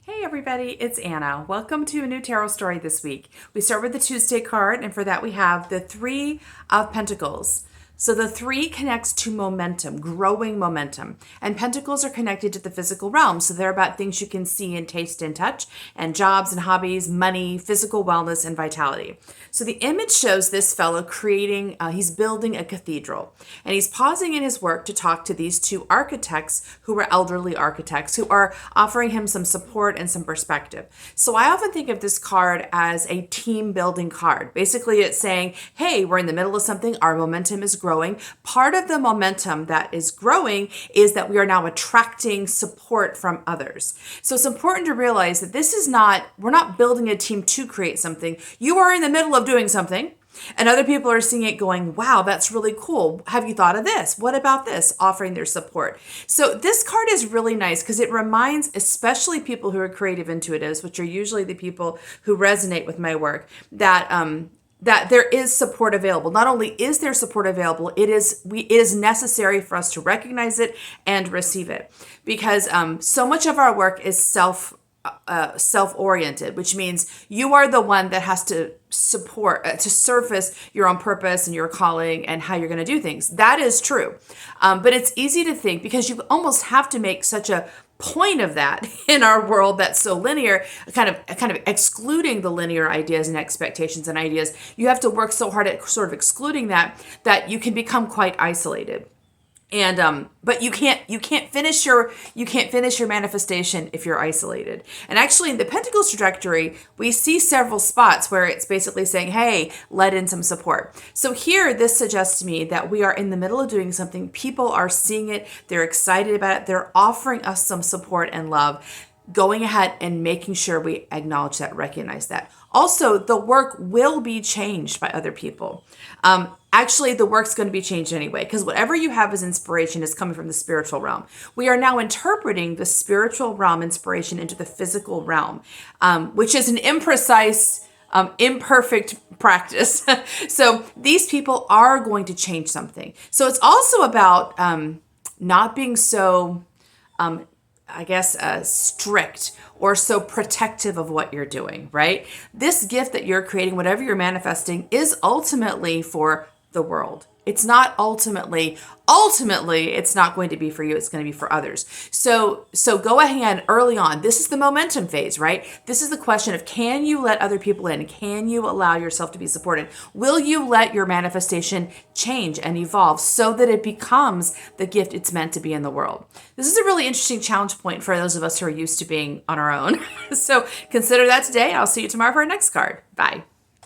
Hey everybody, it's Anna. Welcome to a new tarot story this week. We start with the Tuesday card, and for that we have the Three of Pentacles. So the three connects to momentum, growing momentum. And pentacles are connected to the physical realm. So they're about things you can see and taste and touch, and jobs and hobbies, money, physical wellness, and vitality. So the image shows this fellow he's building a cathedral. And he's pausing in his work to talk to these two architects who are elderly architects who are offering him some support and some perspective. So I often think of this card as a team building card. Basically, it's saying, hey, we're in the middle of something. Our momentum is growing. Part of the momentum that is growing is that we are now attracting support from others. So it's important to realize that we're not building a team to create something. You are in the middle of doing something, and other people are seeing it going, wow, that's really cool. Have you thought of this? What about this? Offering their support. So this card is really nice because it reminds especially people who are creative intuitives, which are usually the people who resonate with my work, that there is support available. Not only is there support available, it is necessary for us to recognize it and receive it, because so much of our work is self-oriented, which means you are the one that has to to surface your own purpose and your calling and how you're going to do things. That is true. But it's easy to think, because you almost have to make such a point of that in our world that's so linear, kind of excluding the linear ideas and expectations and ideas. You have to work so hard at sort of excluding that you can become quite isolated. And but you can't finish your manifestation if you're isolated. And actually, in the Pentacles trajectory, we see several spots where it's basically saying, hey, let in some support. So here, this suggests to me that we are in the middle of doing something. People are seeing it, they're excited about it, they're offering us some support and love. Going ahead and making sure we acknowledge that, recognize that. Also, the work will be changed by other people. Actually, the work's going to be changed anyway, because whatever you have as inspiration is coming from the spiritual realm. We are now interpreting the spiritual realm inspiration into the physical realm, which is an imprecise, imperfect practice. So these people are going to change something. So it's also about not being so strict or so protective of what you're doing, right? This gift that you're creating, whatever you're manifesting, is ultimately for the world. It's not ultimately, it's not going to be for you. It's going to be for others. So go ahead early on. This is the momentum phase, right? This is the question of, can you let other people in? Can you allow yourself to be supported? Will you let your manifestation change and evolve so that it becomes the gift it's meant to be in the world? This is a really interesting challenge point for those of us who are used to being on our own. So consider that today. I'll see you tomorrow for our next card. Bye.